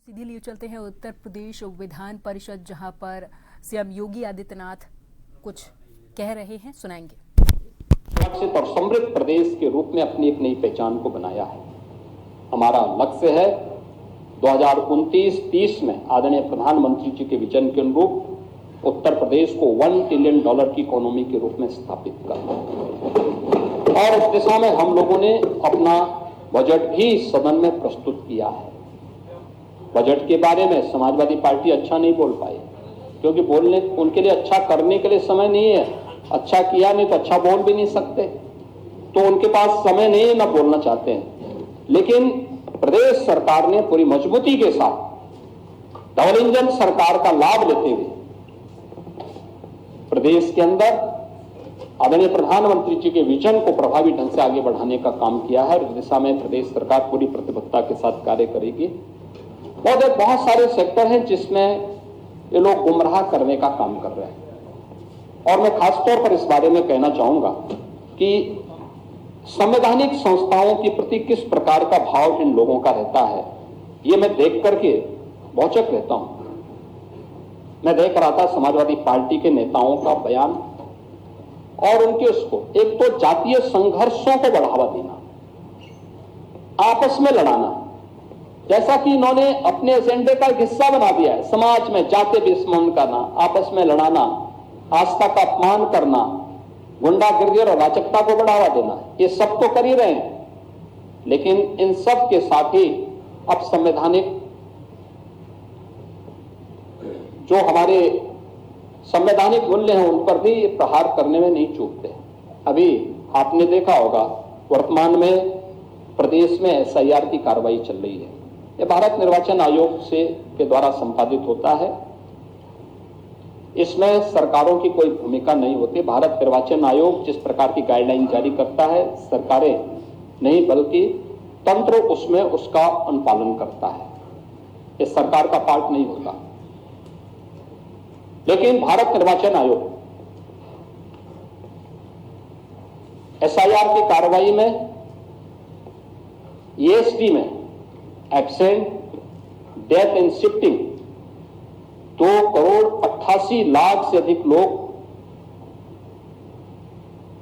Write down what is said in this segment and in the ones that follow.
सीधे लिए चलते हैं उत्तर प्रदेश विधान परिषद, जहां पर सीएम योगी आदित्यनाथ कुछ कह रहे हैं, सुनाएंगे। सुरक्षित और समृद्ध प्रदेश के रूप में अपनी एक नई पहचान को बनाया है। हमारा लक्ष्य है 2029-30 में आदरणीय प्रधानमंत्री जी के विजन के अनुरूप उत्तर प्रदेश को $1 ट्रिलियन की इकोनॉमी के रूप में स्थापित करना, और इस दिशा में हम लोगों ने अपना बजट भी सदन में प्रस्तुत किया है। बजट के बारे में समाजवादी पार्टी अच्छा नहीं बोल पाई, क्योंकि बोलने उनके लिए अच्छा करने के लिए समय नहीं है। अच्छा किया नहीं तो अच्छा बोल भी नहीं सकते, तो उनके पास समय नहीं है, ना बोलना चाहते हैं। लेकिन प्रदेश सरकार ने पूरी मजबूती के साथ डबल इंजन सरकार का लाभ लेते हुए प्रदेश के अंदर आदरणीय प्रधानमंत्री जी के विजन को प्रभावी ढंग से आगे बढ़ाने का काम किया है। इस दिशा में प्रदेश सरकार पूरी प्रतिबद्धता के साथ कार्य करेगी। और बहुत सारे सेक्टर हैं जिसमें ये लोग गुमराह करने का काम कर रहे हैं, और मैं खासतौर पर इस बारे में कहना चाहूंगा कि संवैधानिक संस्थाओं के प्रति किस प्रकार का भाव इन लोगों का रहता है, ये मैं देख करके भौचक रहता हूं। मैं देख रहा था समाजवादी पार्टी के नेताओं का बयान, और उनके उसको एक तो जातीय संघर्षों को बढ़ावा देना, आपस में लड़ाना, जैसा कि इन्होंने अपने एजेंडे का एक हिस्सा बना दिया है। समाज में जाति विस्मरण करना, आपस में लड़ाना, आस्था का अपमान करना, गुंडागिर्दी और अराजकता को बढ़ावा देना, ये सब तो कर ही रहे हैं। लेकिन इन सब के साथ ही अब संवैधानिक जो हमारे संवैधानिक मूल्य हैं उन पर भी प्रहार करने में नहीं चूकते। अभी आपने देखा होगा वर्तमान में प्रदेश में एसआईआर की कार्रवाई चल रही है। यह भारत निर्वाचन आयोग के द्वारा संपादित होता है। इसमें सरकारों की कोई भूमिका नहीं होती। भारत निर्वाचन आयोग जिस प्रकार की गाइडलाइन जारी करता है, सरकारें नहीं बल्कि तंत्र उसमें उसका अनुपालन करता है। ये सरकार का पार्ट नहीं होता। लेकिन भारत निर्वाचन आयोग एसआईआर की कार्रवाई में ईएसटी में एब्सेंट, डेथ एंड शिफ्टिंग 2,88,00,000 से अधिक लोग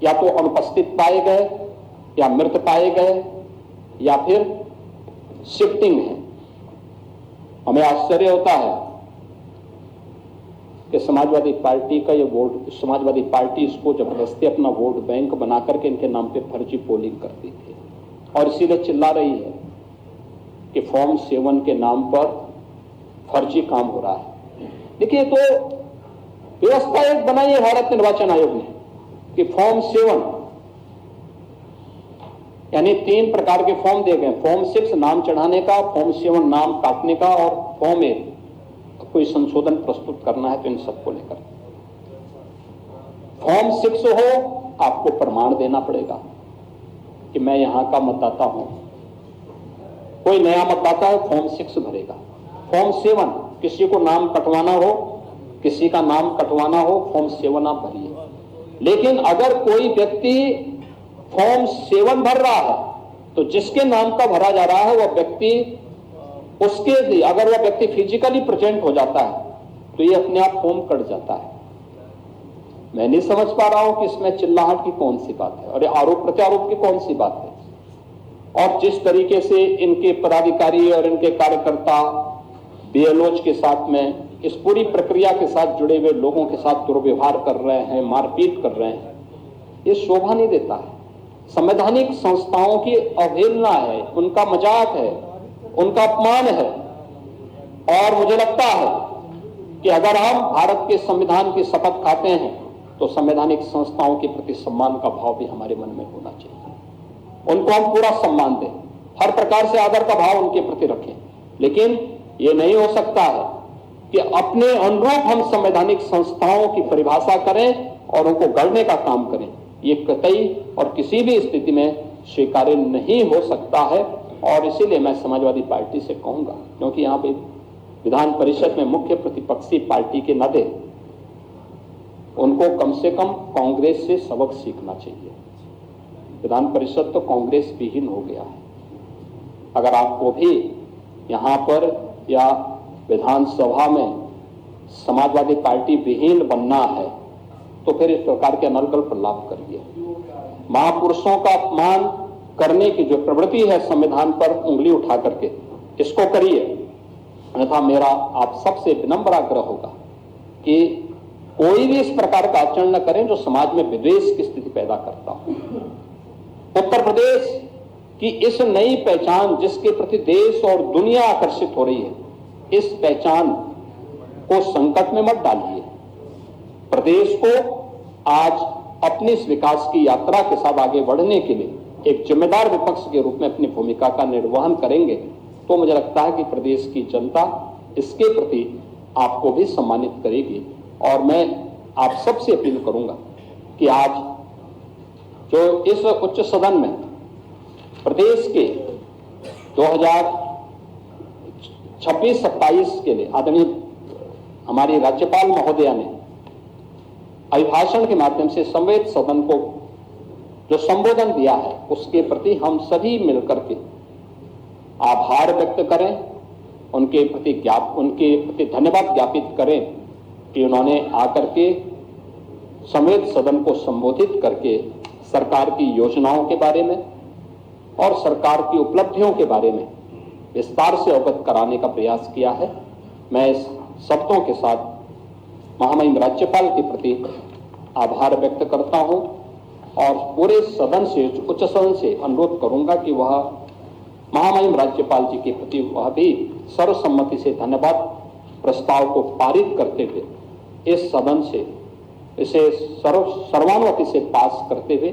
या तो अनुपस्थित पाए गए, या मृत पाए गए, या फिर शिफ्टिंग है। हमें आश्चर्य होता है कि समाजवादी पार्टी का ये वोट, समाजवादी पार्टी इसको जबरदस्ती अपना वोट बैंक बना करके इनके नाम पे फर्जी पोलिंग करती थी, और इसीलिए चिल्ला रही है कि फॉर्म 7 के नाम पर फर्जी काम हो रहा है। देखिए, तो व्यवस्था एक बनाई है भारत निर्वाचन आयोग ने कि फॉर्म 7 यानी 3 प्रकार के फॉर्म दिए गए। फॉर्म 6 नाम चढ़ाने का, फॉर्म 7 नाम काटने का, और फॉर्म 8 कोई संशोधन प्रस्तुत करना है तो इन सबको लेकर। फॉर्म 6 हो, आपको प्रमाण देना पड़ेगा कि मैं यहां का मतदाता हूं। कोई नया मतदाता है, फॉर्म 6 भरेगा। फॉर्म 7 किसी को नाम कटवाना हो, किसी का नाम कटवाना हो, फॉर्म 7 आप भरिए। लेकिन अगर कोई व्यक्ति फॉर्म 7 भर रहा है तो जिसके नाम का भरा जा रहा है वह व्यक्ति, उसके लिए अगर वह व्यक्ति फिजिकली प्रेजेंट हो जाता है तो ये अपने आप फॉर्म कट जाता है। मैं नहीं समझ पा रहा हूं कि इसमें चिल्लाहट की कौन सी बात है और आरोप प्रत्यारोप की कौन सी बात है। और जिस तरीके से इनके पदाधिकारी और इनके कार्यकर्ता बीएलओज के साथ में इस पूरी प्रक्रिया के साथ जुड़े हुए लोगों के साथ दुर्व्यवहार कर रहे हैं, मारपीट कर रहे हैं, ये शोभा नहीं देता है। संवैधानिक संस्थाओं की अवहेलना है, उनका मजाक है, उनका अपमान है। और मुझे लगता है कि अगर हम भारत के संविधान की शपथ खाते हैं तो संवैधानिक संस्थाओं के प्रति सम्मान का भाव भी हमारे मन में होना चाहिए। उनको हम पूरा सम्मान दें, हर प्रकार से आदर का भाव उनके प्रति रखें। लेकिन ये नहीं हो सकता है कि अपने अनुरूप हम संवैधानिक संस्थाओं की परिभाषा करें और उनको गढ़ने का काम करें। ये कतई और किसी भी स्थिति में स्वीकार्य नहीं हो सकता है। और इसीलिए मैं समाजवादी पार्टी से कहूंगा, क्योंकि यहां पे विधान परिषद में मुख्य प्रतिपक्षी पार्टी के नाते उनको कम से कम कांग्रेस से सबक सीखना चाहिए। विधान परिषद तो कांग्रेस विहीन हो गया है। अगर आपको भी यहाँ पर या विधानसभा में समाजवादी पार्टी विहीन बनना है तो फिर इस प्रकार के अनर्गल प्रलाप करिए। महापुरुषों का अपमान करने की जो प्रवृत्ति है संविधान पर उंगली उठा करके, इसको करिए। अन्यथा मेरा आप सबसे विनम्र आग्रह होगा कि कोई भी इस प्रकार का आचरण न करें जो समाज में विद्वेष की स्थिति पैदा करता हो। उत्तर प्रदेश की इस नई पहचान जिसके प्रति देश और दुनिया आकर्षित हो रही है, इस पहचान को संकट में मत डालिए। प्रदेश को आज अपनी इस विकास की यात्रा के साथ आगे बढ़ने के लिए एक जिम्मेदार विपक्ष के रूप में अपनी भूमिका का निर्वहन करेंगे तो मुझे लगता है कि प्रदेश की जनता इसके प्रति आपको भी सम्मानित करेगी। और मैं आप सबसे अपील करूंगा कि आज जो इस उच्च सदन में प्रदेश के 2026-27 के लिए आदरणीय हमारी राज्यपाल महोदया ने अभिभाषण के माध्यम से संवेद सदन को जो संबोधन दिया है, उसके प्रति हम सभी मिलकर के आभार व्यक्त करें, उनके प्रति धन्यवाद ज्ञापित करें कि उन्होंने आकर के संवेद सदन को संबोधित करके सरकार की योजनाओं के बारे में और सरकार की उपलब्धियों के बारे में विस्तार से अवगत कराने का प्रयास किया है। मैं इस शब्दों के साथ महामहिम राज्यपाल के प्रति आभार व्यक्त करता हूं और पूरे सदन से, उच्च सदन से अनुरोध करूंगा कि वह महामहिम राज्यपाल जी के प्रति वह भी सर्वसम्मति से धन्यवाद प्रस्ताव को पारित करते हुए इस सदन से इसे सर्वानुमति से पास करते हुए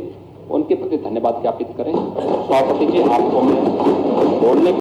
उनके प्रति धन्यवाद ज्ञापित करें। सभापति जी, आपको मैं बोलने